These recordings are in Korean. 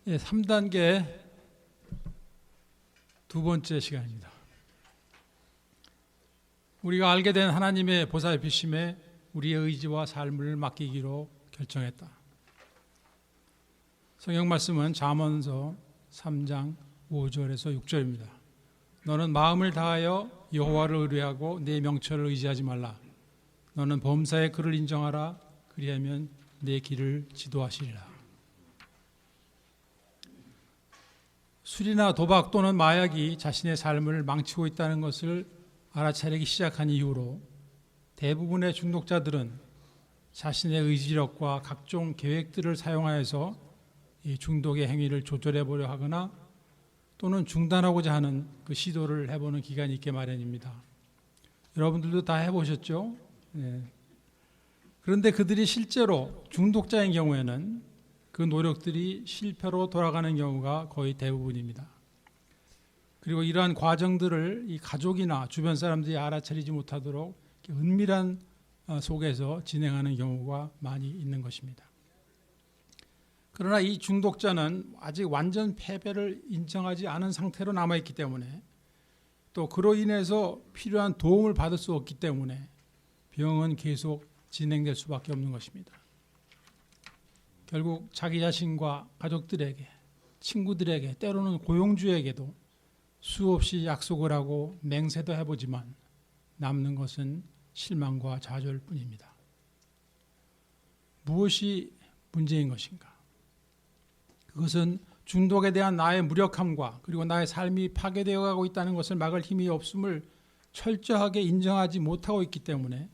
3단계 두 번째 시간입니다. 우리가 알게 된 하나님의 보살피심에 우리의 의지와 삶을 맡기기로 결정했다. 성경 말씀은 잠언서 3장 5절에서 6절입니다. 너는 마음을 다하여 여호와를 의뢰하고 내 명철을 의지하지 말라. 너는 범사의 그를 인정하라. 그리하면 내 길을 지도하시리라. 술이나 도박 또는 마약이 자신의 삶을 망치고 있다는 것을 알아차리기 시작한 이후로 대부분의 중독자들은 자신의 의지력과 각종 계획들을 사용하여서 이 중독의 행위를 조절해 보려 하거나 또는 중단하고자 하는 그 시도를 해보는 기간이 있게 마련입니다. 여러분들도 다 해보셨죠? 네. 그런데 그들이 실제로 중독자인 경우에는 그 노력들이 실패로 돌아가는 경우가 거의 대부분입니다. 그리고 이러한 과정들을 이 가족이나 주변 사람들이 알아차리지 못하도록 은밀한 속에서 진행하는 경우가 많이 있는 것입니다. 그러나 이 중독자는 아직 완전 패배를 인정하지 않은 상태로 남아있기 때문에 또 그로 인해서 필요한 도움을 받을 수 없기 때문에 병은 계속 진행될 수밖에 없는 것입니다. 결국 자기 자신과 가족들에게, 친구들에게, 때로는 고용주에게도 수없이 약속을 하고 맹세도 해보지만 남는 것은 실망과 좌절일 뿐입니다. 무엇이 문제인 것인가? 그것은 중독에 대한 나의 무력함과 그리고 나의 삶이 파괴되어 가고 있다는 것을 막을 힘이 없음을 철저하게 인정하지 못하고 있기 때문에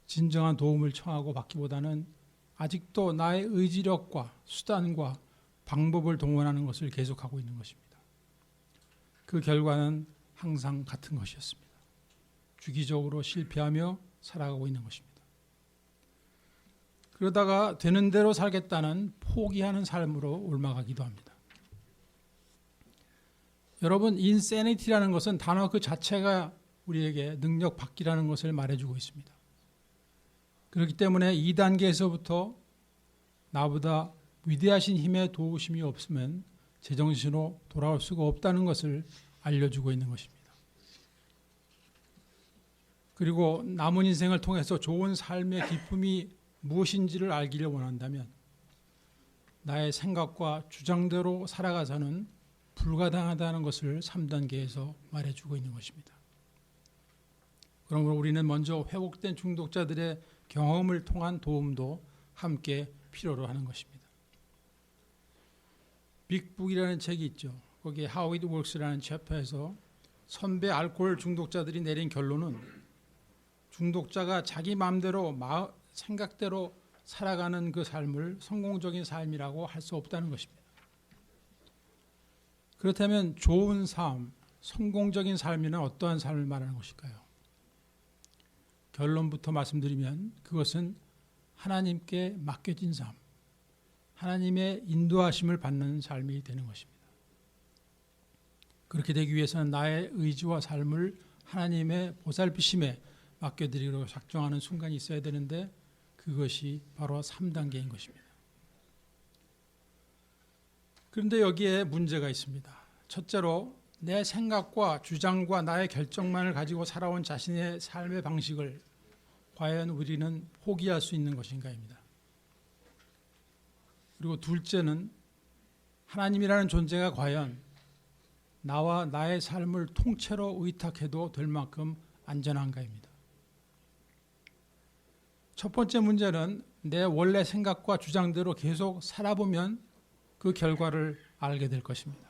진정한 도움을 청하고 받기보다는 아직도 나의 의지력과 수단과 방법을 동원하는 것을 계속하고 있는 것입니다. 그 결과는 항상 같은 것이었습니다. 주기적으로 실패하며 살아가고 있는 것입니다. 그러다가 되는 대로 살겠다는 포기하는 삶으로 옮아가기도 합니다. 여러분, insanity라는 것은 단어 그 자체가 우리에게 능력 받기라는 것을 말해주고 있습니다. 그렇기 때문에 2단계에서부터 나보다 위대하신 힘의 도우심이 없으면 제정신으로 돌아올 수가 없다는 것을 알려주고 있는 것입니다. 그리고 남은 인생을 통해서 좋은 삶의 기쁨이 무엇인지를 알기를 원한다면 나의 생각과 주장대로 살아가서는 불가당하다는 것을 3단계에서 말해주고 있는 것입니다. 그러므로 우리는 먼저 회복된 중독자들의 경험을 통한 도움도 함께 필요로 하는 것입니다. 빅북이라는 책이 있죠. 거기에 How It Works라는 챕터에서 선배 알코올 중독자들이 내린 결론은 중독자가 자기 마음대로 생각대로 살아가는 그 삶을 성공적인 삶이라고 할 수 없다는 것입니다. 그렇다면 좋은 삶, 성공적인 삶이란 어떠한 삶을 말하는 것일까요? 결론부터 말씀드리면 그것은 하나님께 맡겨진 삶, 하나님의 인도하심을 받는 삶이 되는 것입니다. 그렇게 되기 위해서는 나의 의지와 삶을 하나님의 보살피심에 맡겨드리기로 작정하는 순간이 있어야 되는데 그것이 바로 3단계인 것입니다. 그런데 여기에 문제가 있습니다. 첫째로 내 생각과 주장과 나의 결정만을 가지고 살아온 자신의 삶의 방식을 과연 우리는 포기할 수 있는 것인가입니다. 그리고 둘째는 하나님이라는 존재가 과연 나와 나의 삶을 통째로 의탁해도 될 만큼 안전한가입니다. 첫 번째 문제는 내 원래 생각과 주장대로 계속 살아보면 그 결과를 알게 될 것입니다.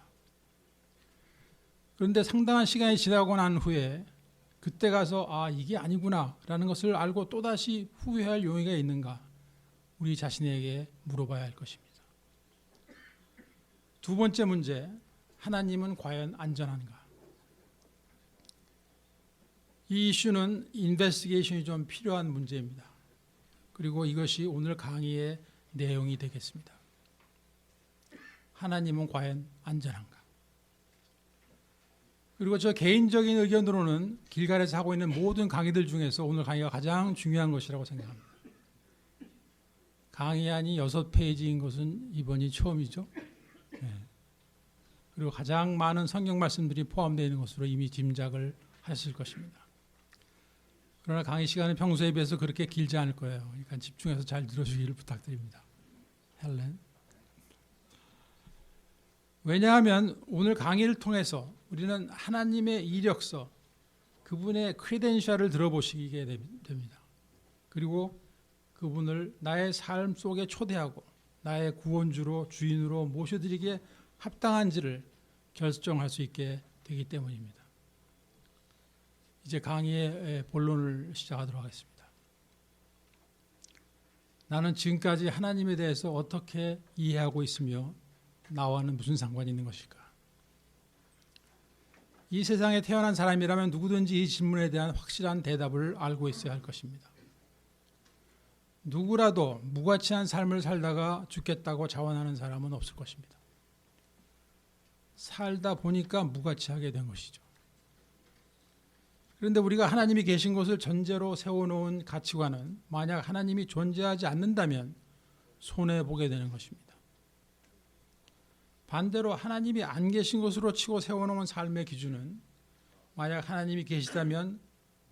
그런데 상당한 시간이 지나고 난 후에 그때 가서 이게 아니구나 라는 것을 알고 또다시 후회할 용의가 있는가 우리 자신에게 물어봐야 할 것입니다. 두 번째 문제, 하나님은 과연 안전한가? 이 이슈는 인베스티게이션이 좀 필요한 문제입니다. 그리고 이것이 오늘 강의의 내용이 되겠습니다. 하나님은 과연 안전한가? 그리고 저 개인적인 의견으로는 길갈에서 하고 있는 모든 강의들 중에서 오늘 강의가 가장 중요한 것이라고 생각합니다. 강의안이 6페이지인 것은 이번이 처음이죠. 그리고 가장 많은 성경 말씀들이 포함되어 있는 것으로 이미 짐작을 하셨을 것입니다. 그러나 강의 시간은 평소에 비해서 그렇게 길지 않을 거예요. 그러니까 집중해서 잘 들어주기를 부탁드립니다. 헬렌. 왜냐하면 오늘 강의를 통해서 우리는 하나님의 이력서, 그분의 크레덴셜을 들어보시게 됩니다. 그리고 그분을 나의 삶 속에 초대하고 나의 구원주로 주인으로 모셔드리기에 합당한지를 결정할 수 있게 되기 때문입니다. 이제 강의의 본론을 시작하도록 하겠습니다. 나는 지금까지 하나님에 대해서 어떻게 이해하고 있으며 나와는 무슨 상관이 있는 것일까? 이 세상에 태어난 사람이라면 누구든지 이 질문에 대한 확실한 대답을 알고 있어야 할 것입니다. 누구라도 무가치한 삶을 살다가 죽겠다고 자원하는 사람은 없을 것입니다. 살다 보니까 무가치하게 된 것이죠. 그런데 우리가 하나님이 계신 것을 전제로 세워놓은 가치관은 만약 하나님이 존재하지 않는다면 손해보게 되는 것입니다. 반대로 하나님이 안 계신 것으로 치고 세워놓은 삶의 기준은 만약 하나님이 계시다면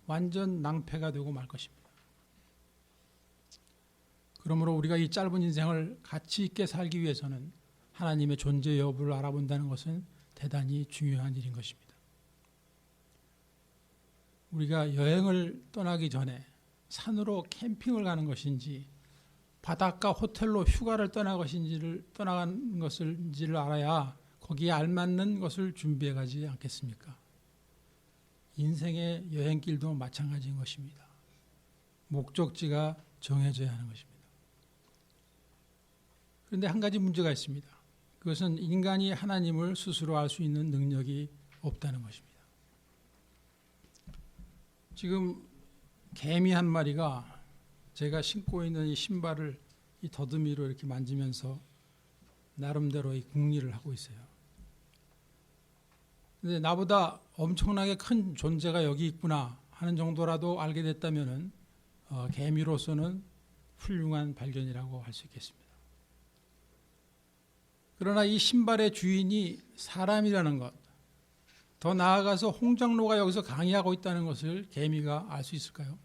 완전 낭패가 되고 말 것입니다. 그러므로 우리가 이 짧은 인생을 가치 있게 살기 위해서는 하나님의 존재 여부를 알아본다는 것은 대단히 중요한 일인 것입니다. 우리가 여행을 떠나기 전에 산으로 캠핑을 가는 것인지 바닷가 호텔로 휴가를 떠나간 것인지를 알아야 거기에 알맞는 것을 준비해 가지 않겠습니까? 인생의 여행길도 마찬가지인 것입니다. 목적지가 정해져야 하는 것입니다. 그런데 한 가지 문제가 있습니다. 그것은 인간이 하나님을 스스로 알 수 있는 능력이 없다는 것입니다. 지금 개미 한 마리가 제가 신고 있는 이 신발을 이 더듬이로 이렇게 만지면서 나름대로 이 궁리를 하고 있어요. 근데 나보다 엄청나게 큰 존재가 여기 있구나 하는 정도라도 알게 됐다면은 개미로서는 훌륭한 발견이라고 할 수 있겠습니다. 그러나 이 신발의 주인이 사람이라는 것, 더 나아가서 홍장로가 여기서 강의하고 있다는 것을 개미가 알 수 있을까요?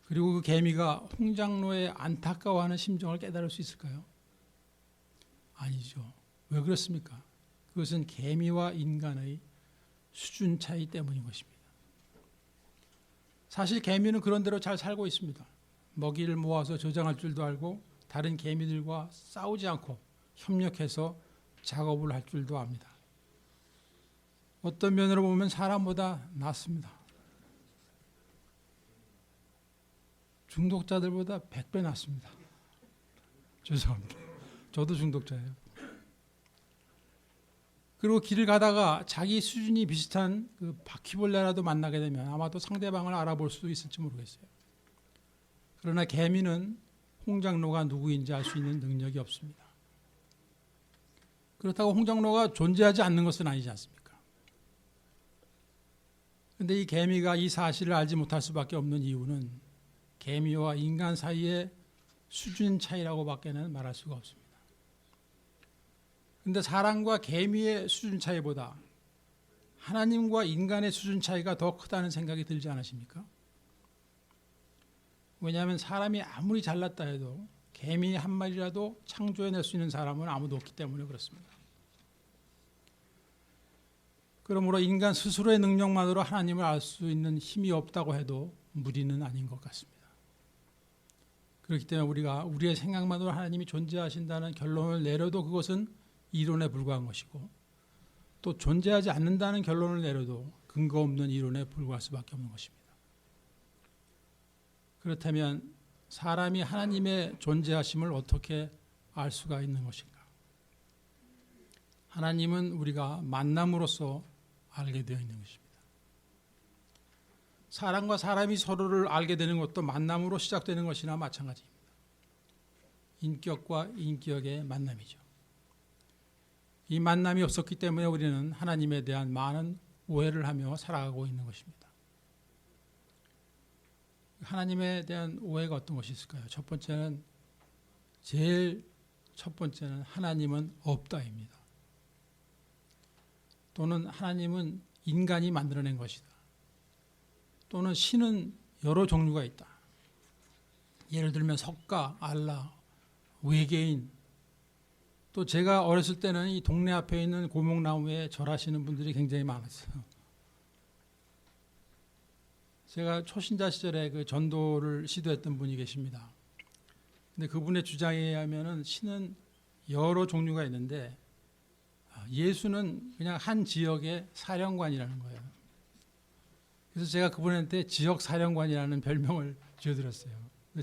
그리고 그 개미가 홍장로의 안타까워하는 심정을 깨달을 수 있을까요? 아니죠. 왜 그렇습니까? 그것은 개미와 인간의 수준 차이 때문인 것입니다. 사실 개미는 그런 대로 잘 살고 있습니다. 먹이를 모아서 저장할 줄도 알고 다른 개미들과 싸우지 않고 협력해서 작업을 할 줄도 압니다. 어떤 면으로 보면 사람보다 낫습니다. 중독자들보다 100배 낫습니다. 죄송합니다. 저도 중독자예요. 그리고 길을 가다가 자기 수준이 비슷한 그 바퀴벌레라도 만나게 되면 아마도 상대방을 알아볼 수도 있을지 모르겠어요. 그러나 개미는 홍장로가 누구인지 알 수 있는 능력이 없습니다. 그렇다고 홍장로가 존재하지 않는 것은 아니지 않습니까? 그런데 이 개미가 이 사실을 알지 못할 수밖에 없는 이유는 개미와 인간 사이의 수준 차이라고 밖에는 말할 수가 없습니다. 그런데 사람과 개미의 수준 차이보다 하나님과 인간의 수준 차이가 더 크다는 생각이 들지 않으십니까? 왜냐하면 사람이 아무리 잘났다 해도 개미 한 마리라도 창조해낼 수 있는 사람은 아무도 없기 때문에 그렇습니다. 그러므로 인간 스스로의 능력만으로 하나님을 알 수 있는 힘이 없다고 해도 무리는 아닌 것 같습니다. 그렇기 때문에 우리가 우리의 생각만으로 하나님이 존재하신다는 결론을 내려도 그것은 이론에 불과한 것이고, 또 존재하지 않는다는 결론을 내려도 근거 없는 이론에 불과할 수밖에 없는 것입니다. 그렇다면 사람이 하나님의 존재하심을 어떻게 알 수가 있는 것인가? 하나님은 우리가 만남으로써 알게 되어 있는 것입니다. 사람과 사람이 서로를 알게 되는 것도 만남으로 시작되는 것이나 마찬가지입니다. 인격과 인격의 만남이죠. 이 만남이 없었기 때문에 우리는 하나님에 대한 많은 오해를 하며 살아가고 있는 것입니다. 하나님에 대한 오해가 어떤 것이 있을까요? 첫 번째는 제일 첫 번째는 하나님은 없다입니다. 또는 하나님은 인간이 만들어낸 것이다. 또는 신은 여러 종류가 있다. 예를 들면 석가, 알라, 외계인. 또 제가 어렸을 때는 이 동네 앞에 있는 고목나무에 절하시는 분들이 굉장히 많았어요. 제가 초신자 시절에 그 전도를 시도했던 분이 계십니다. 근데 그분의 주장에 의하면은 신은 여러 종류가 있는데 예수는 그냥 한 지역의 사령관이라는 거예요. 그래서 제가 그분한테 지역 사령관이라는 별명을 지어드렸어요.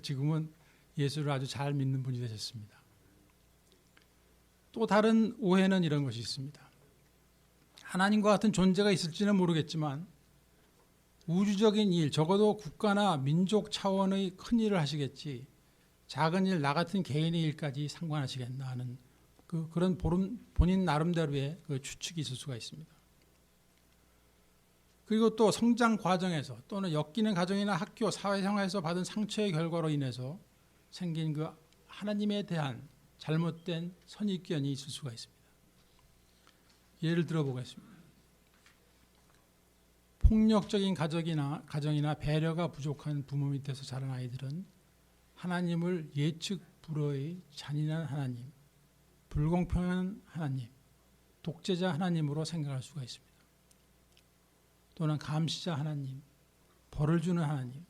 지금은 예수를 아주 잘 믿는 분이 되셨습니다. 또 다른 오해는 이런 것이 있습니다. 하나님과 같은 존재가 있을지는 모르겠지만 우주적인 일, 적어도 국가나 민족 차원의 큰 일을 하시겠지 작은 일, 나 같은 개인의 일까지 상관하시겠나 하는 그런 본인 나름대로의 그 추측이 있을 수가 있습니다. 그리고 또 성장 과정에서 또는 엮이는 가정이나 학교, 사회생활에서 받은 상처의 결과로 인해서 생긴 그 하나님에 대한 잘못된 선입견이 있을 수가 있습니다. 예를 들어 보겠습니다. 폭력적인 가정이나 배려가 부족한 부모 밑에서 자란 아이들은 하나님을 예측 불허의 잔인한 하나님, 불공평한 하나님, 독재자 하나님으로 생각할 수가 있습니다. 또는 감시자 하나님, 벌을 주는 하나님,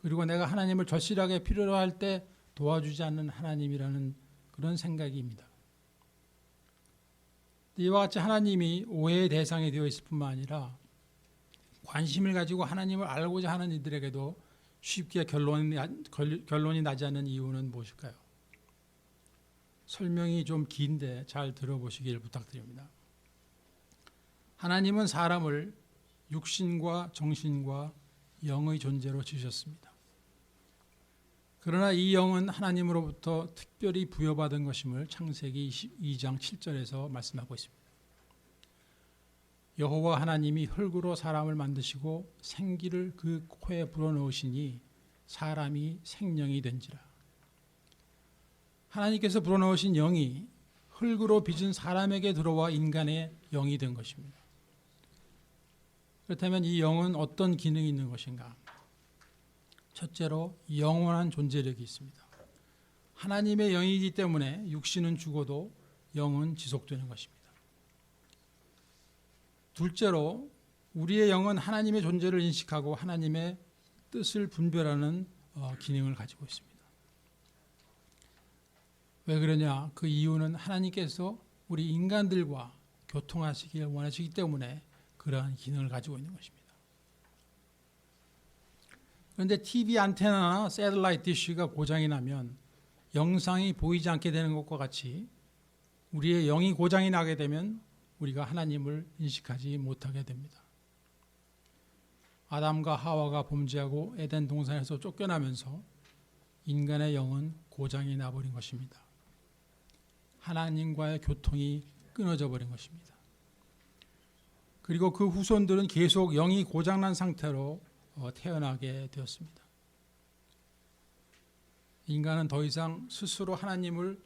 그리고 내가 하나님을 절실하게 필요로 할 때 도와주지 않는 하나님이라는 그런 생각입니다. 이와 같이 하나님이 오해의 대상이 되어 있을 뿐만 아니라 관심을 가지고 하나님을 알고자 하는 이들에게도 쉽게 결론이 나지 않는 이유는 무엇일까요? 설명이 좀 긴데 잘 들어보시길 부탁드립니다. 하나님은 사람을 육신과 정신과 영의 존재로 지으셨습니다. 그러나 이 영은 하나님으로부터 특별히 부여받은 것임을 창세기 22장 7절에서 말씀하고 있습니다. 여호와 하나님이 흙으로 사람을 만드시고 생기를 그 코에 불어넣으시니 사람이 생명이 된지라. 하나님께서 불어넣으신 영이 흙으로 빚은 사람에게 들어와 인간의 영이 된 것입니다. 그렇다면 이 영은 어떤 기능이 있는 것인가? 첫째로 영원한 존재력이 있습니다. 하나님의 영이기 때문에 육신은 죽어도 영은 지속되는 것입니다. 둘째로 우리의 영은 하나님의 존재를 인식하고 하나님의 뜻을 분별하는 기능을 가지고 있습니다. 왜 그러냐? 그 이유는 하나님께서 우리 인간들과 교통하시길 원하시기 때문에 그러한 기능을 가지고 있는 것입니다. 그런데 TV 안테나나 새틀라이트 디시가 고장이 나면 영상이 보이지 않게 되는 것과 같이 우리의 영이 고장이 나게 되면 우리가 하나님을 인식하지 못하게 됩니다. 아담과 하와가 범죄하고 에덴 동산에서 쫓겨나면서 인간의 영은 고장이 나버린 것입니다. 하나님과의 교통이 끊어져 버린 것입니다. 그리고 그 후손들은 계속 영이 고장난 상태로 태어나게 되었습니다. 인간은 더 이상 스스로 하나님을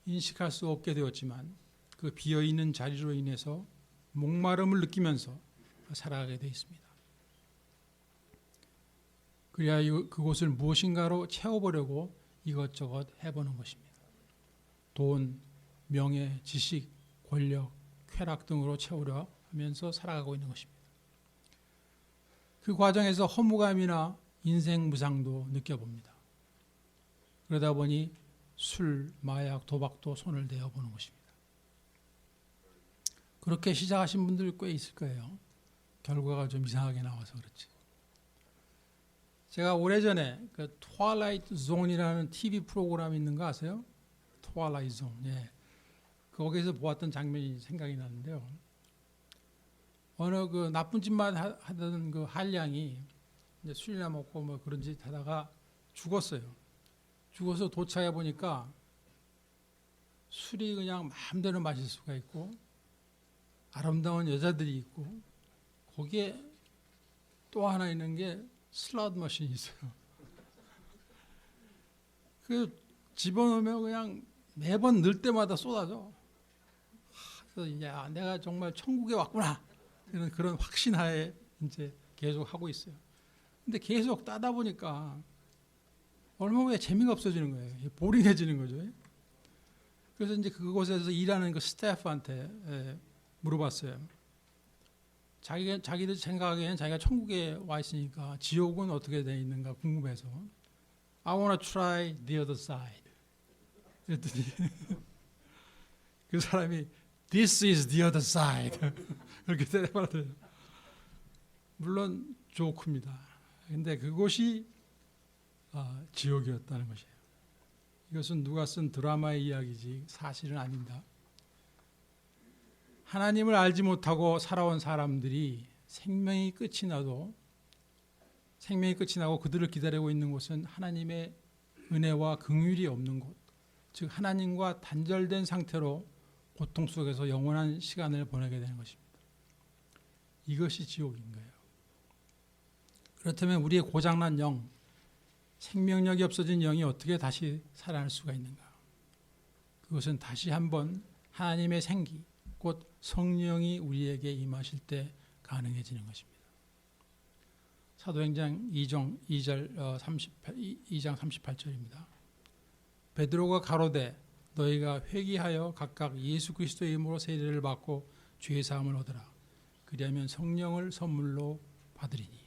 인식할 수 없게 되었지만 그 비어있는 자리로 인해서 목마름을 느끼면서 살아가게 되어 있습니다. 그래야 그곳을 무엇인가로 채워보려고 이것저것 해보는 것입니다. 돈, 명예, 지식, 권력, 쾌락 등으로 채우려 하면서 살아가고 있는 것입니다. 그 과정에서 허무감이나 인생 무상도 느껴봅니다. 그러다 보니 술, 마약, 도박도 손을 대어보는 것입니다. 그렇게 시작하신 분들 꽤 있을 거예요. 결과가 좀 이상하게 나와서 그렇지. 제가 오래전에 그 트와일라이트 존이라는 TV 프로그램이 있는 거 아세요? 트와일라이트 존. 예. 거기서 보았던 장면이 생각이 나는데요. 어느 그 나쁜 짓만 하던 그 한량이 이제 술이나 먹고 뭐 그런 짓 하다가 죽었어요. 죽어서 도착해 보니까 술이 그냥 마음대로 마실 수가 있고 아름다운 여자들이 있고 거기에 또 하나 있는 게 슬롯 머신이 있어요. 그 집어넣으면 그냥 매번 늘 때마다 쏟아져. 그래서 이제 내가 정말 천국에 왔구나 이런 그런 확신하에 이제 계속 하고 있어요. 근데 계속 따다 보니까 얼마 후에 재미가 없어지는 거예요. 보링해지는 거죠. 그래서 이제 그곳에서 일하는 그 스태프한테 물어봤어요. 자기들 생각하기에는 자기가 천국에 와 있으니까 지옥은 어떻게 돼 있는가 궁금해서 I wanna try the other side. 그랬더니 그 사람이 This is the other side. 그렇게 대답하더래요. 물론 좋습니다. 근데 그곳이 지옥이었다는 것이에요. 이것은 누가 쓴 드라마의 이야기지 사실은 아닙니다. 하나님을 알지 못하고 살아온 사람들이 생명이 끝이 나고 그들을 기다리고 있는 곳은 하나님의 은혜와 긍휼이 없는 곳, 즉 하나님과 단절된 상태로 고통 속에서 영원한 시간을 보내게 되는 것입니다. 이것이 지옥인 거예요. 그렇다면 우리의 고장난 영, 생명력이 없어진 영이 어떻게 다시 살아날 수가 있는가? 그것은 다시 한번 하나님의 생기, 곧 성령이 우리에게 임하실 때 가능해지는 것입니다. 사도행전 2장 38절입니다. 베드로가 가로되 너희가 회개하여 각각 예수 그리스도의 이름으로 세례를 받고 죄 사함을 얻으라. 그리하면 성령을 선물로 받으리니.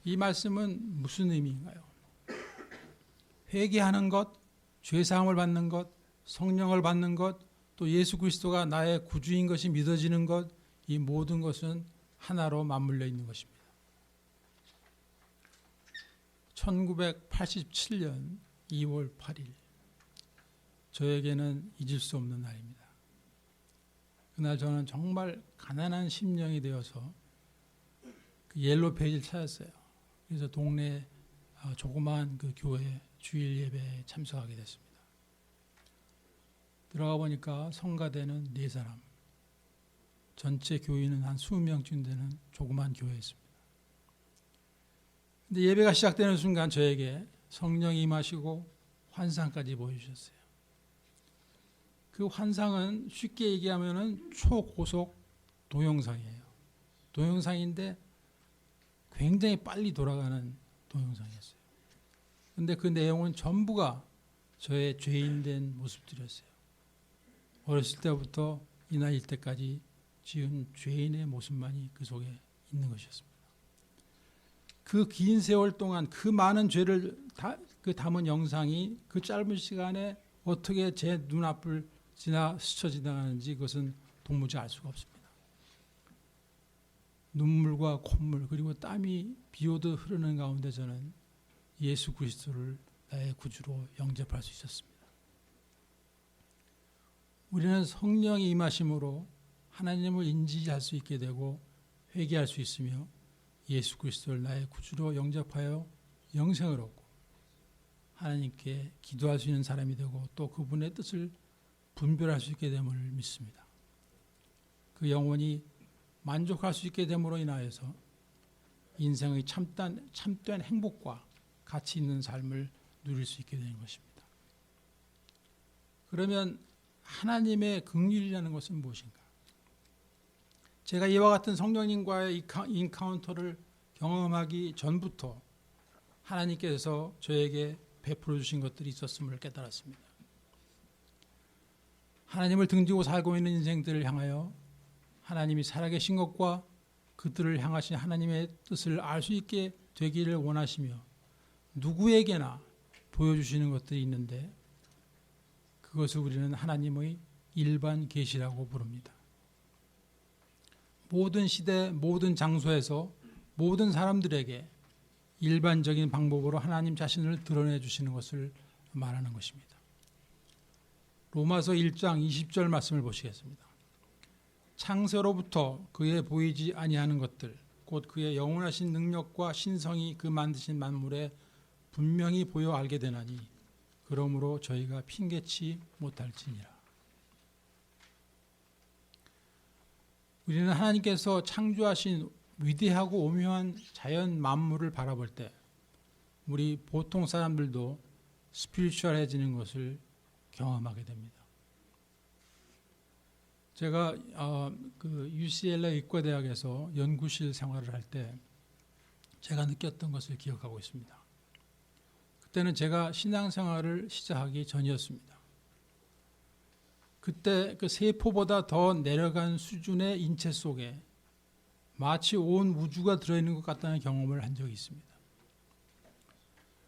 이 말씀은 무슨 의미인가요? 회개하는 것, 죄 사함을 받는 것, 성령을 받는 것, 또 예수 그리스도가 나의 구주인 것이 믿어지는 것, 이 모든 것은 하나로 맞물려 있는 것입니다. 1987년 2월 8일 저에게는 잊을 수 없는 날입니다. 그날 저는 정말 가난한 심령이 되어서 그 옐로 페이지를 찾았어요. 그래서 동네 조그마한 그 교회 주일 예배에 참석하게 됐습니다. 들어가 보니까 성가대는 4사람, 전체 교인은 한 20명쯤 되는 조그마한 교회였습니다. 근데 예배가 시작되는 순간 저에게 성령이 임하시고 환상까지 보여주셨어요. 그 환상은 쉽게 얘기하면 초고속 동영상이에요. 동영상인데 굉장히 빨리 돌아가는 동영상이었어요. 그런데 그 내용은 전부가 저의 죄인된 모습들이었어요. 어렸을 때부터 이 나이 때까지 지은 죄인의 모습만이 그 속에 있는 것이었습니다. 그 긴 세월 동안 그 많은 죄를 담은 영상이 그 짧은 시간에 어떻게 제 눈앞을 스쳐 지나가는지 그것은 도무지 알 수가 없습니다. 눈물과 콧물 그리고 땀이 비 오듯 흐르는 가운데 저는 예수 그리스도를 나의 구주로 영접할 수 있었습니다. 우리는 성령이 임하심으로 하나님을 인지할 수 있게 되고 회개할 수 있으며 예수 그리스도를 나의 구주로 영접하여 영생을 얻고 하나님께 기도할 수 있는 사람이 되고 또 그분의 뜻을 분별할 수 있게 됨을 믿습니다. 그 영혼이 만족할 수 있게 됨으로 인하여서 인생의 참된 행복과 가치 있는 삶을 누릴 수 있게 되는 것입니다. 그러면 하나님의 긍휼이라는 것은 무엇인가? 제가 이와 같은 성령님과의 인카운터를 경험하기 전부터 하나님께서 저에게 베풀어 주신 것들이 있었음을 깨달았습니다. 하나님을 등지고 살고 있는 인생들을 향하여 하나님이 살아계신 것과 그들을 향하신 하나님의 뜻을 알 수 있게 되기를 원하시며 누구에게나 보여주시는 것들이 있는데 그것을 우리는 하나님의 일반 계시라고 부릅니다. 모든 시대, 모든 장소에서 모든 사람들에게 일반적인 방법으로 하나님 자신을 드러내 주시는 것을 말하는 것입니다. 로마서 1장 20절 말씀을 보시겠습니다. 창세로부터 그의 보이지 아니하는 것들 곧 그의 영원하신 능력과 신성이 그 만드신 만물에 분명히 보여 알게 되나니 그러므로 저희가 핑계치 못할지니라. 우리는 하나님께서 창조하신 위대하고 오묘한 자연 만물을 바라볼 때 우리 보통 사람들도 스피리추얼해지는 것을 경험하게 됩니다. 제가 그 UCLA 의과대학에서 연구실 생활을 할 때 제가 느꼈던 것을 기억하고 있습니다. 그때는 제가 신앙생활을 시작하기 전이었습니다. 그때 그 세포보다 더 내려간 수준의 인체 속에 마치 온 우주가 들어있는 것 같다는 경험을 한 적이 있습니다.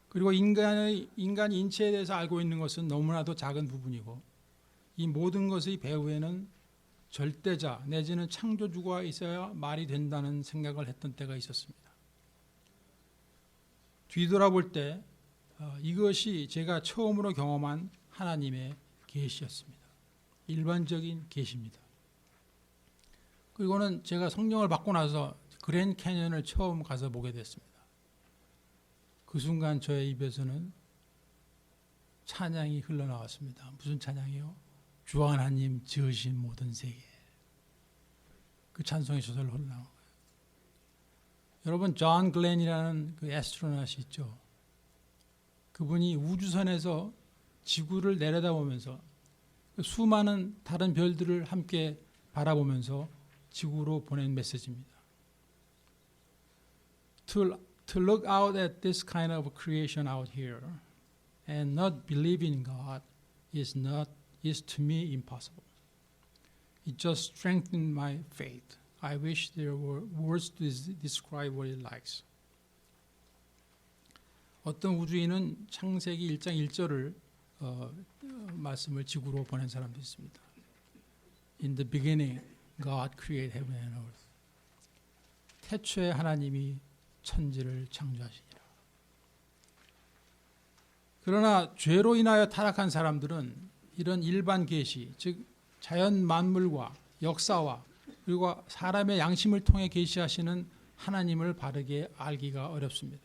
그리고 인간 인체에 대해서 알고 있는 것은 너무나도 작은 부분이고 이 모든 것의 배후에는 절대자 내지는 창조주가 있어야 말이 된다는 생각을 했던 때가 있었습니다. 뒤돌아볼 때 이것이 제가 처음으로 경험한 하나님의 계시였습니다. 일반적인 계시입니다. 그리고는 제가 성령을 받고 나서 그랜 캐년을 처음 가서 보게 됐습니다. 그 순간 저의 입에서는 찬양이 흘러나왔습니다. 무슨 찬양이요? 주 하나님 지으신 모든 세계. 그 찬송이 저절로 흘러나온 거예요. 여러분 존 글렌이라는 그 애스트로넛이 있죠. 그분이 우주선에서 지구를 내려다보면서 수많은 다른 별들을 함께 바라보면서 지구로 보낸 메시지입니다. To look out at this kind of creation out here and not believe in God is to me impossible. It just strengthened my faith. I wish there were words to describe what it likes. 어떤 우주인은 창세기 1장 1절을 말씀을 지구로 보낸 사람도 있습니다. In the beginning, God created heaven and earth. 태초에 하나님이 천지를 창조하시니라. 그러나 죄로 인하여 타락한 사람들은 이런 일반 계시, 즉 자연 만물과 역사와 그리고 사람의 양심을 통해 계시하시는 하나님을 바르게 알기가 어렵습니다.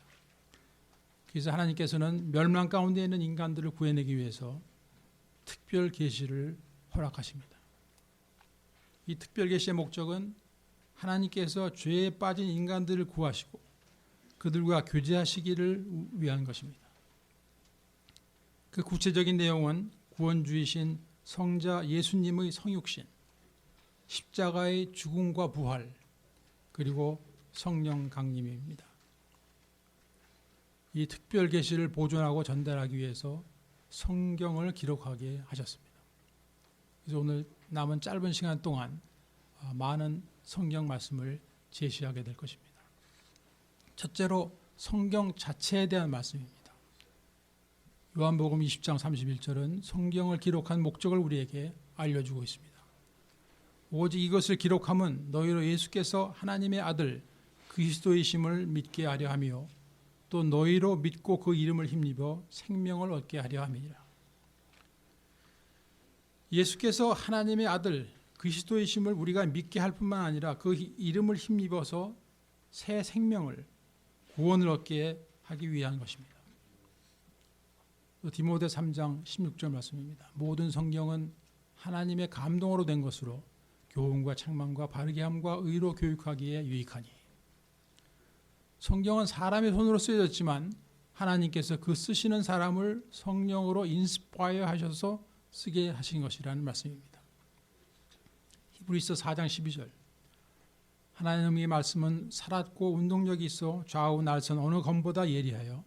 그래서 하나님께서는 멸망 가운데 있는 인간들을 구해내기 위해서 특별 계시를 허락하십니다. 이 특별 계시의 목적은 하나님께서 죄에 빠진 인간들을 구하시고 그들과 교제하시기를 위한 것입니다. 그 구체적인 내용은 구원주이신 성자 예수님의 성육신, 십자가의 죽음과 부활, 그리고 성령 강림입니다. 이 특별 계시를 보존하고 전달하기 위해서 성경을 기록하게 하셨습니다. 그래서 오늘 남은 짧은 시간 동안 많은 성경 말씀을 제시하게 될 것입니다. 첫째로 성경 자체에 대한 말씀입니다. 요한복음 20장 31절은 성경을 기록한 목적을 우리에게 알려주고 있습니다. 오직 이것을 기록함은 너희로 예수께서 하나님의 아들 그리스도이심을 믿게 하려 하며 또 너희로 믿고 그 이름을 힘입어 생명을 얻게 하려 함이니라. 예수께서 하나님의 아들 그리스도이심을 우리가 믿게 할 뿐만 아니라 그 이름을 힘입어서 새 생명을 구원을 얻게 하기 위한 것입니다. 디모데 3장 16절 말씀입니다. 모든 성경은 하나님의 감동으로 된 것으로 교훈과 책망과 바르게 함과 의로 교육하기에 유익하니. 성경은 사람의 손으로 쓰여졌지만 하나님께서 그 쓰시는 사람을 성령으로 인스파이어 하셔서 쓰게 하신 것이라는 말씀입니다. 히브리서 4장 12절 하나님의 말씀은 살았고 운동력이 있어 좌우 날선 어느 검보다 예리하여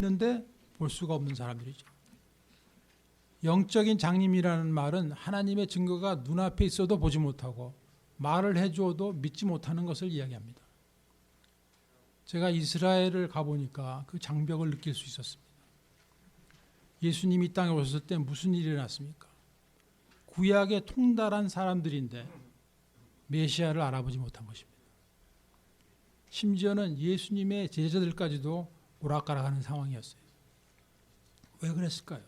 있는데 볼 수가 없는 사람들이죠. 영적인 장님이라는 말은 하나님의 증거가 눈앞에 있어도 보지 못하고 말을 해주어도 믿지 못하는 것을 이야기합니다. 제가 이스라엘을 가보니까 그 장벽을 느낄 수 있었습니다. 예수님이 이 땅에 오셨을 때 무슨 일이 일어났습니까? 구약에 통달한 사람들인데 메시아를 알아보지 못한 것입니다. 심지어는 예수님의 제자들까지도 오락가락하는 상황이었어요. 왜 그랬을까요?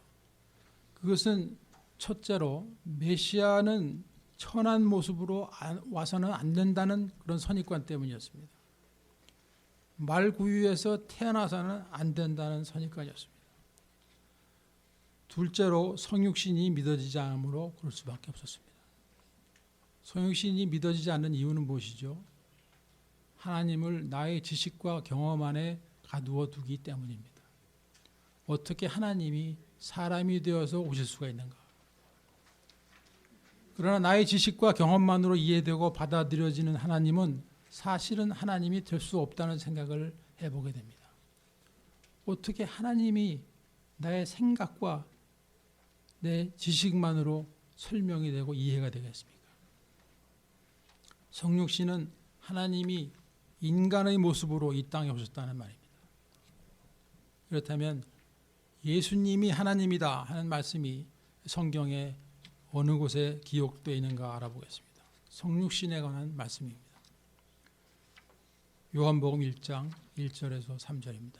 그것은 첫째로 메시아는 천한 모습으로 와서는 안 된다는 그런 선입관 때문이었습니다. 말구유에서 태어나서는 안 된다는 선입관이었습니다. 둘째로 성육신이 믿어지지 않으므로 그럴 수밖에 없었습니다. 성육신이 믿어지지 않는 이유는 무엇이죠? 하나님을 나의 지식과 경험 안에 가두어 두기 때문입니다. 어떻게 하나님이 사람이 되어서 오실 수가 있는가? 그러나 나의 지식과 경험만으로 이해되고 받아들여지는 하나님은 사실은 하나님이 될 수 없다는 생각을 해보게 됩니다. 어떻게 하나님이 나의 생각과 내 지식만으로 설명이 되고 이해가 되겠습니까? 성육신은 하나님이 인간의 모습으로 이 땅에 오셨다는 말입니다. 그렇다면 예수님이 하나님이다 하는 말씀이 성경에 어느 곳에 기록되어 있는가 알아보겠습니다. 성육신에 관한 말씀입니다. 요한복음 1장 1절에서 3절입니다.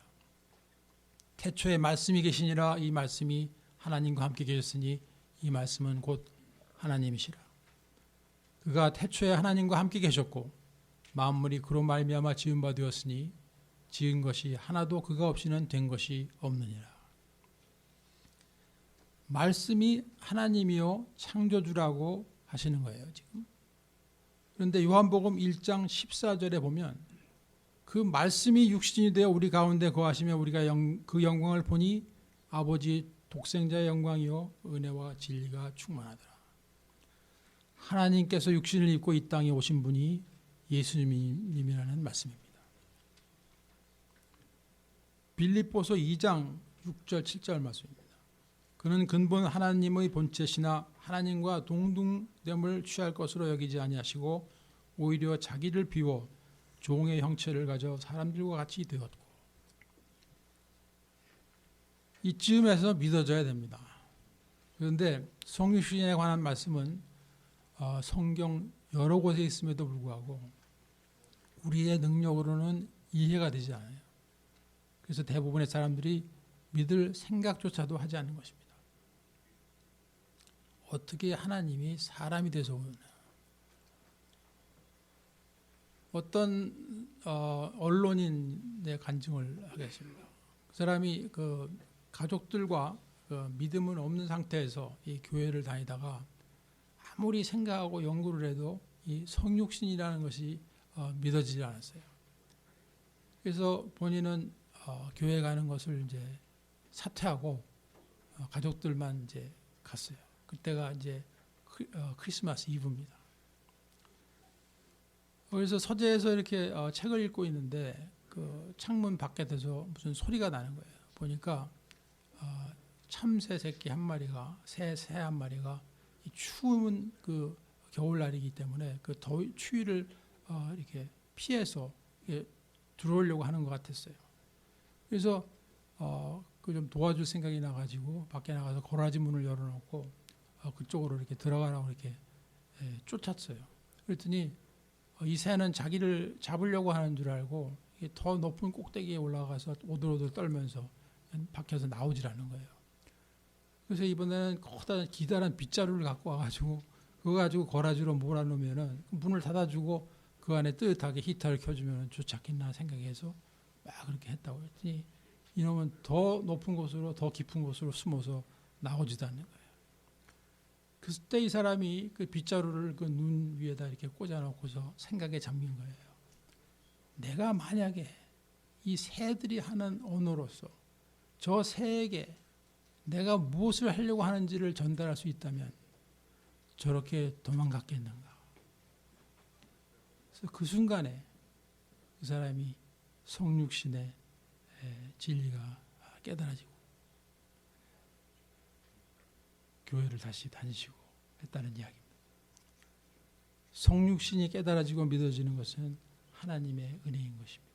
태초에 말씀이 계시니라. 이 말씀이 하나님과 함께 계셨으니 이 말씀은 곧 하나님이시라. 그가 태초에 하나님과 함께 계셨고 만물이 그로 말미암아 지은 바 되었으니 지은 것이 하나도 그가 없이는 된 것이 없느니라. 말씀이 하나님이요 창조주라고 하시는 거예요, 지금. 그런데 요한복음 1장 14절에 보면 그 말씀이 육신이 되어 우리 가운데 거하시며 우리가 그 영광을 보니 아버지 독생자의 영광이요 은혜와 진리가 충만하더라. 하나님께서 육신을 입고 이 땅에 오신 분이 예수님이라는 말씀입니다. 빌립보서 2장 6절 7절 말씀입니다. 그는 근본 하나님의 본체시나 하나님과 동등됨을 취할 것으로 여기지 아니하시고 오히려 자기를 비워 종의 형체를 가져 사람들과 같이 되었고. 이쯤에서 믿어져야 됩니다. 그런데 성육신에 관한 말씀은 성경 여러 곳에 있음에도 불구하고 우리의 능력으로는 이해가 되지 않아요. 그래서 대부분의 사람들이 믿을 생각조차도 하지 않는 것입니다. 어떻게 하나님이 사람이 돼서 오느냐. 어떤 언론인의 간증을 하겠습니다. 그 사람이 그 가족들과 믿음은 없는 상태에서 이 교회를 다니다가 아무리 생각하고 연구를 해도 이 성육신이라는 것이 믿어지지 않았어요. 그래서 본인은 교회 가는 것을 이제 사퇴하고 가족들만 이제 갔어요. 그때가 이제 크리스마스 이브입니다. 그래서 서재에서 이렇게 책을 읽고 있는데 그 창문 밖에서 무슨 소리가 나는 거예요. 보니까 참새 새끼 한 마리가 새 한 마리가 이 추운 그 겨울날이기 때문에 그 추위를 이렇게 피해서 이렇게 들어오려고 하는 것 같았어요. 그래서 그 좀 도와줄 생각이 나가지고 밖에 나가서 거라지 문을 열어놓고 그쪽으로 이렇게 들어가라고 이렇게 쫓았어요. 그랬더니 이 새는 자기를 잡으려고 하는 줄 알고 더 높은 꼭대기에 올라가서 오들오들 떨면서 밖에서 나오질 않는 거예요. 그래서 이번에는 커다란 기다란 빗자루를 갖고 와가지고 그거 가지고 거라지로 몰아놓으면은 문을 닫아주고 그 안에 뜨뜻하게 히터를 켜주면 좋지 않겠나 생각해서 막 그렇게 했다고 했더니 이놈은 더 높은 곳으로 더 깊은 곳으로 숨어서 나오지도 않는 거예요. 그때 이 사람이 그 빗자루를 그 눈 위에다 이렇게 꽂아놓고서 생각에 잠긴 거예요. 내가 만약에 이 새들이 하는 언어로서 저 새에게 내가 무엇을 하려고 하는지를 전달할 수 있다면 저렇게 도망갔겠는가. 그래서 그 순간에 그 사람이 성육신의 진리가 깨달아지고 교회를 다시 다니시고 했다는 이야기입니다. 성육신이 깨달아지고 믿어지는 것은 하나님의 은혜인 것입니다.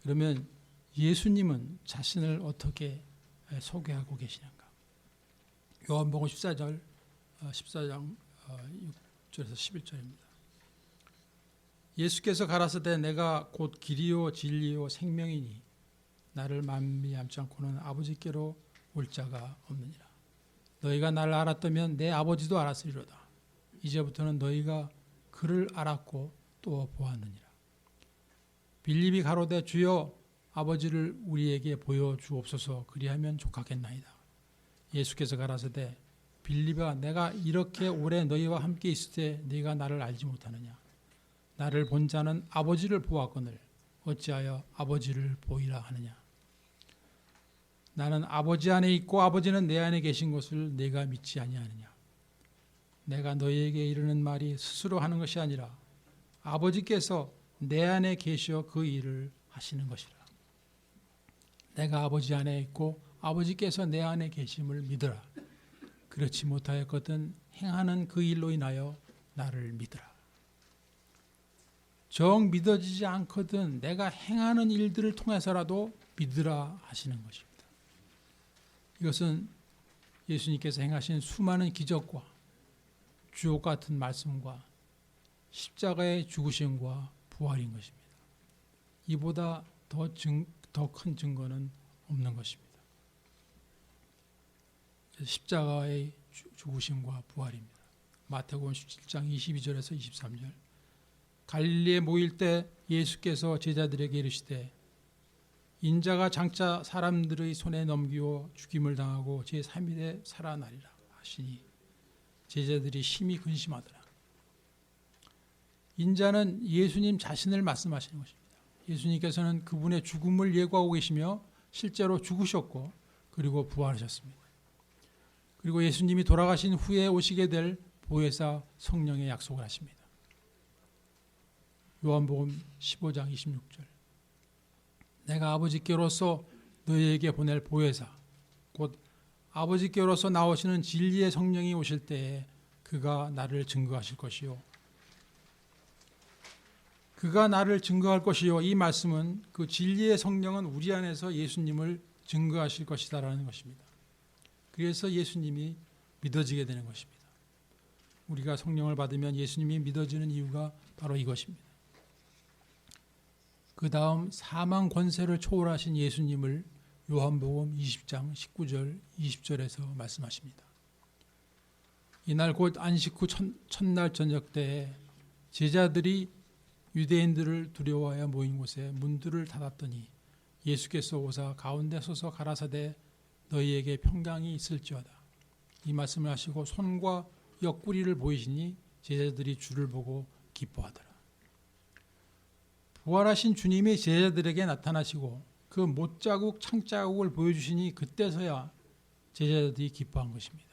그러면 예수님은 자신을 어떻게 소개하고 계시는가? 요한복음 14장 6절에서 11절입니다. 예수께서 가라사대 내가 곧 길이요 진리요 생명이니 나를 만미암지 않고는 아버지께로 올 자가 없느니라. 너희가 나를 알았다면 내 아버지도 알았으리로다. 이제부터는 너희가 그를 알았고 또 보았느니라. 빌립이 가로되 주여 아버지를 우리에게 보여주옵소서 그리하면 족하겠나이다. 예수께서 가라사대 빌립아 내가 이렇게 오래 너희와 함께 있을 때 네가 나를 알지 못하느냐. 나를 본 자는 아버지를 보았거늘 어찌하여 아버지를 보이라 하느냐. 나는 아버지 안에 있고 아버지는 내 안에 계신 것을 네가 믿지 아니하느냐. 내가 너희에게 이르는 말이 스스로 하는 것이 아니라 아버지께서 내 안에 계시어 그 일을 하시는 것이라. 내가 아버지 안에 있고 아버지께서 내 안에 계심을 믿으라. 그렇지 못하였거든 행하는 그 일로 인하여 나를 믿으라. 정 믿어지지 않거든 내가 행하는 일들을 통해서라도 믿으라 하시는 것입니다. 이것은 예수님께서 행하신 수많은 기적과 주옥 같은 말씀과 십자가의 죽으심과 부활인 것입니다. 이보다 더 큰 증거는 없는 것입니다. 십자가의 죽으심과 부활입니다. 마태복음 17장 22절에서 23절. 갈릴리에 모일 때 예수께서 제자들에게 이르시되 인자가 장차 사람들의 손에 넘기워 죽임을 당하고 제3일에 살아나리라 하시니 제자들이 심히 근심하더라. 인자는 예수님 자신을 말씀하시는 것입니다. 예수님께서는 그분의 죽음을 예고하고 계시며 실제로 죽으셨고 그리고 부활하셨습니다. 그리고 예수님이 돌아가신 후에 오시게 될 보혜사 성령의 약속을 하십니다. 요한복음 15장 26절. 내가 아버지께로서 너희에게 보낼 보혜사 곧 아버지께로서 나오시는 진리의 성령이 오실 때에 그가 나를 증거하실 것이요. 그가 나를 증거할 것이요. 이 말씀은 그 진리의 성령은 우리 안에서 예수님을 증거하실 것이다라는 것입니다. 그래서 예수님이 믿어지게 되는 것입니다. 우리가 성령을 받으면 예수님이 믿어지는 이유가 바로 이것입니다. 그 다음 사망 권세를 초월하신 예수님을 요한복음 20장 19절 20절에서 말씀하십니다. 이날 곧 안식 후 첫날 저녁 때에 제자들이 유대인들을 두려워하여 모인 곳에 문들을 닫았더니 예수께서 오사 가운데 서서 가라사대 너희에게 평강이 있을지어다. 이 말씀을 하시고 손과 옆구리를 보이시니 제자들이 주를 보고 기뻐하더라. 부활하신 주님이 제자들에게 나타나시고 그 못자국 창자국을 보여주시니 그때서야 제자들이 기뻐한 것입니다.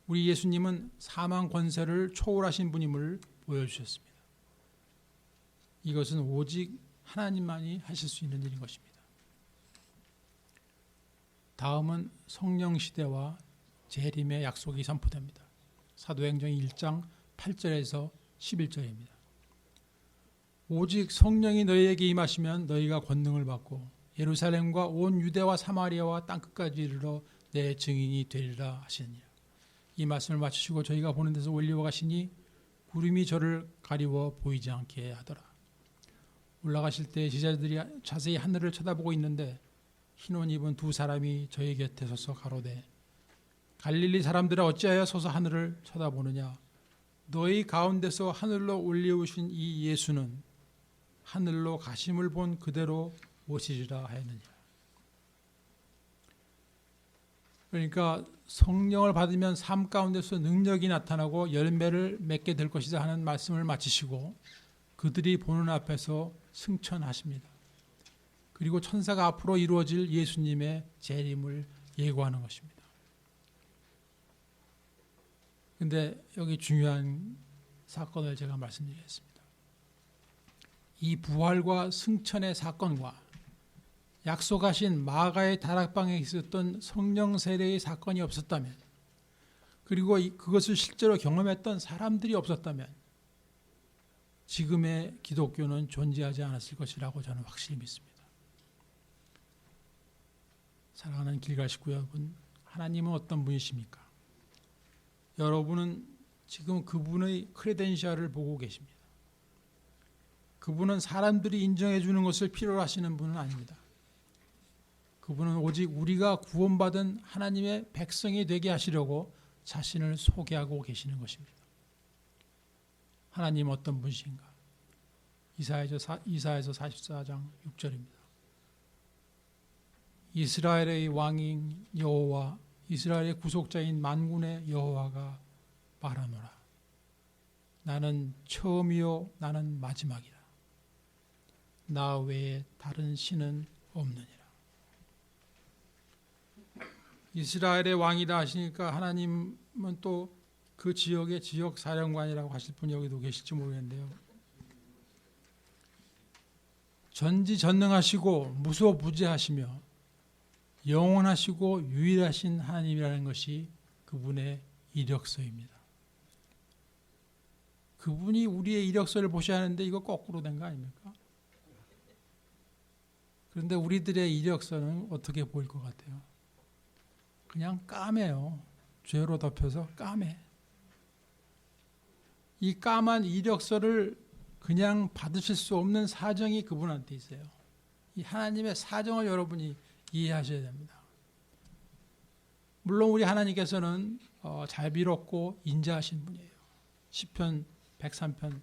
우리 예수님은 사망 권세를 초월하신 분임을 보여주셨습니다. 이것은 오직 하나님만이 하실 수 있는 일인 것입니다. 다음은 성령 시대와 재림의 약속이 선포됩니다. 사도행전 1장 8절에서 11절입니다. 오직 성령이 너희에게 임하시면 너희가 권능을 받고 예루살렘과 온 유대와 사마리아와 땅끝까지 이르러 내 증인이 되리라 하시느니라. 이 말씀을 마치시고 저희가 보는 데서 올리워 가시니 구름이 저를 가리워 보이지 않게 하더라. 올라가실 때 제자들이 자세히 하늘을 쳐다보고 있는데 흰 옷 입은 두 사람이 저희 곁에 서서 가로되 갈릴리 사람들아 어찌하여 서서 하늘을 쳐다보느냐. 너희 가운데서 하늘로 올리우신 이 예수는 하늘로 가심을 본 그대로 오시리라 하였느니라. 그러니까 성령을 받으면 삶 가운데서 능력이 나타나고 열매를 맺게 될 것이다 하는 말씀을 마치시고 그들이 보는 앞에서 승천하십니다. 그리고 천사가 앞으로 이루어질 예수님의 재림을 예고하는 것입니다. 그런데 여기 중요한 사건을 제가 말씀드리겠습니다. 이 부활과 승천의 사건과 약속하신 마가의 다락방에 있었던 성령 세례의 사건이 없었다면, 그리고 그것을 실제로 경험했던 사람들이 없었다면 지금의 기독교는 존재하지 않았을 것이라고 저는 확실히 믿습니다. 사랑하는 길갈 식구 여러분, 하나님은 어떤 분이십니까? 여러분은 지금 그분의 크레덴셜을 보고 계십니다. 그분은 사람들이 인정해 주는 것을 필요로 하시는 분은 아닙니다. 그분은 오직 우리가 구원받은 하나님의 백성이 되게 하시려고 자신을 소개하고 계시는 것입니다. 하나님 어떤 분이신가? 이사야서 44장 6절입니다. 이스라엘의 왕인 여호와, 이스라엘의 구속자인 만군의 여호와가 말하노라. 나는 처음이요 나는 마지막이라. 나 외에 다른 신은 없느니라. 이스라엘의 왕이다 하시니까 하나님은 또 그 지역의 지역 사령관이라고 하실 분이 여기도 계실지 모르겠는데요. 전지전능하시고 무소부재하시며 영원하시고 유일하신 하나님이라는 것이 그분의 이력서입니다. 그분이 우리의 이력서를 보셔야 하는데 이거 거꾸로 된 거 아닙니까? 그런데 우리들의 이력서는 어떻게 보일 것 같아요? 그냥 까매요. 죄로 덮여서 까매. 이 까만 이력서를 그냥 받으실 수 없는 사정이 그분한테 있어요. 이 하나님의 사정을 여러분이 이해하셔야 됩니다. 물론 우리 하나님께서는 자비롭고 인자하신 분이에요. 시편 103편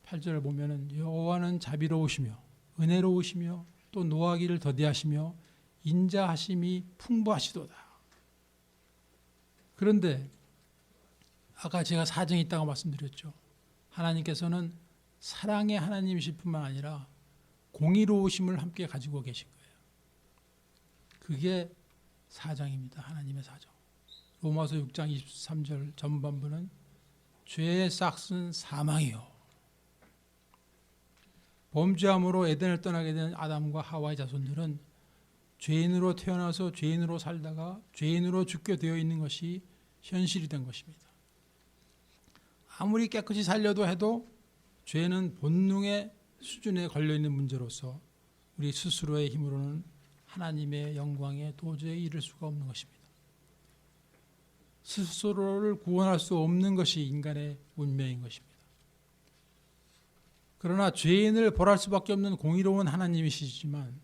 8절을 보면은 여호와는 자비로우시며 은혜로우시며 또 노하기를 더디하시며 인자하심이 풍부하시도다. 그런데 아까 제가 사정이 있다고 말씀드렸죠. 하나님께서는 사랑의 하나님이실 뿐만 아니라 공의로우심을 함께 가지고 계신 거예요. 그게 사정입니다. 하나님의 사정. 로마서 6장 23절 전반부는 죄의 싹은 사망이요. 범죄함으로 에덴을 떠나게 된 아담과 하와의 자손들은 죄인으로 태어나서 죄인으로 살다가 죄인으로 죽게 되어 있는 것이 현실이 된 것입니다. 아무리 깨끗이 살려도 해도 죄는 본능의 수준에 걸려있는 문제로서 우리 스스로의 힘으로는 하나님의 영광에 도저히 이를 수가 없는 것입니다. 스스로를 구원할 수 없는 것이 인간의 운명인 것입니다. 그러나 죄인을 벌할 수밖에 없는 공의로운 하나님이시지만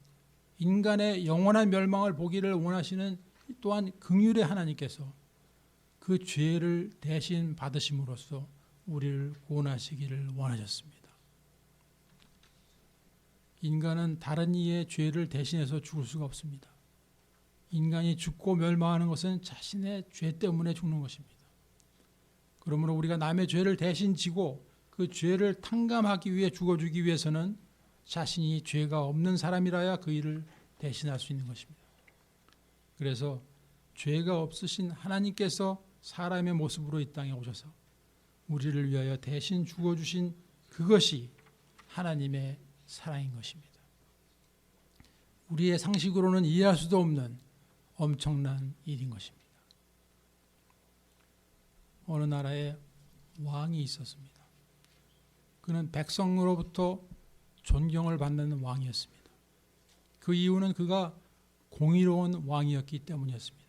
인간의 영원한 멸망을 보기를 원하시는 또한 긍휼의 하나님께서 그 죄를 대신 받으심으로써 우리를 구원하시기를 원하셨습니다. 인간은 다른 이의 죄를 대신해서 죽을 수가 없습니다. 인간이 죽고 멸망하는 것은 자신의 죄 때문에 죽는 것입니다. 그러므로 우리가 남의 죄를 대신 지고 그 죄를 탕감하기 위해 죽어주기 위해서는 자신이 죄가 없는 사람이라야 그 일을 대신할 수 있는 것입니다. 그래서 죄가 없으신 하나님께서 사람의 모습으로 이 땅에 오셔서 우리를 위하여 대신 죽어주신 그것이 하나님의 사랑인 것입니다. 우리의 상식으로는 이해할 수도 없는 엄청난 일인 것입니다. 어느 나라에 왕이 있었습니다. 그는 백성으로부터 존경을 받는 왕이었습니다. 그 이유는 그가 공의로운 왕이었기 때문이었습니다.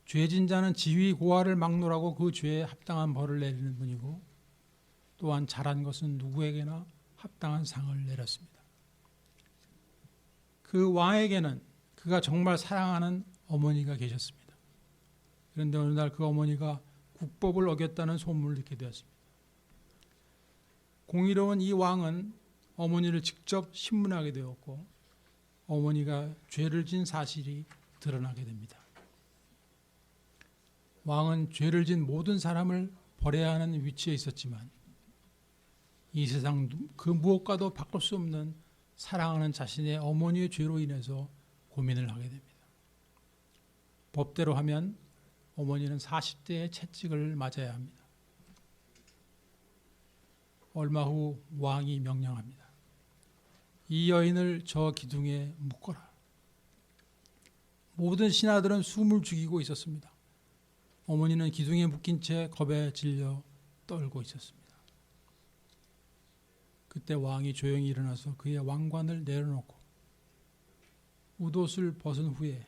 죄진 자는 지위 고하를 막론하고 그 죄에 합당한 벌을 내리는 분이고 또한 잘한 것은 누구에게나 합당한 상을 내렸습니다. 그 왕에게는 그가 정말 사랑하는 어머니가 계셨습니다. 그런데 어느 날 그 어머니가 국법을 어겼다는 소문을 듣게 되었습니다. 공의로운 이 왕은 어머니를 직접 신문하게 되었고 어머니가 죄를 진 사실이 드러나게 됩니다. 왕은 죄를 진 모든 사람을 벌해야 하는 위치에 있었지만 이 세상 그 무엇과도 바꿀 수 없는 사랑하는 자신의 어머니의 죄로 인해서 고민을 하게 됩니다. 법대로 하면 어머니는 40대의 채찍을 맞아야 합니다. 얼마 후 왕이 명령합니다. 이 여인을 저 기둥에 묶어라. 모든 신하들은 숨을 죽이고 있었습니다. 어머니는 기둥에 묶인 채 겁에 질려 떨고 있었습니다. 그때 왕이 조용히 일어나서 그의 왕관을 내려놓고 웃옷을 벗은 후에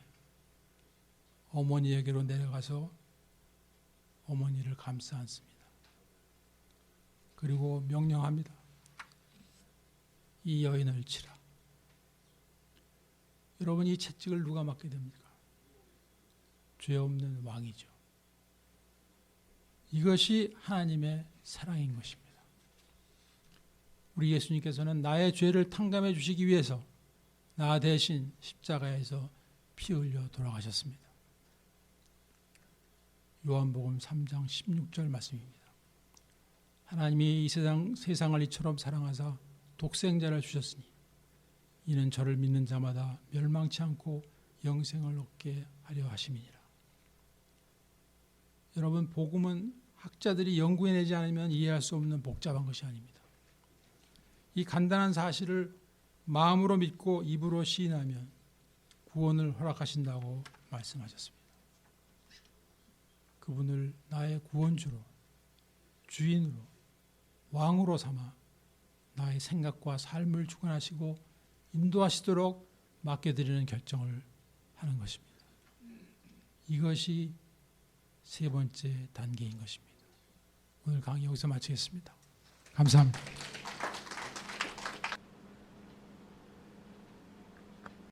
어머니에게로 내려가서 어머니를 감싸 안습니다. 그리고 명령합니다. 이 여인을 치라. 여러분, 이 채찍을 누가 맞게 됩니까? 죄 없는 왕이죠. 이것이 하나님의 사랑인 것입니다. 우리 예수님께서는 나의 죄를 탕감해 주시기 위해서 나 대신 십자가에서 피 흘려 돌아가셨습니다. 요한복음 3장 16절 말씀입니다. 하나님이 이 세상을 이처럼 사랑하사 독생자를 주셨으니 이는 저를 믿는 자마다 멸망치 않고 영생을 얻게 하려 하심이니라. 여러분, 복음은 학자들이 연구해내지 않으면 이해할 수 없는 복잡한 것이 아닙니다. 이 간단한 사실을 마음으로 믿고 입으로 시인하면 구원을 허락하신다고 말씀하셨습니다. 그분을 나의 구원주로, 주인으로, 왕으로 삼아 나의 생각과 삶을 주관하시고 인도하시도록 맡겨드리는 결정을 하는 것입니다. 이것이 세 번째 단계인 것입니다. 오늘 강의 여기서 마치겠습니다. 감사합니다.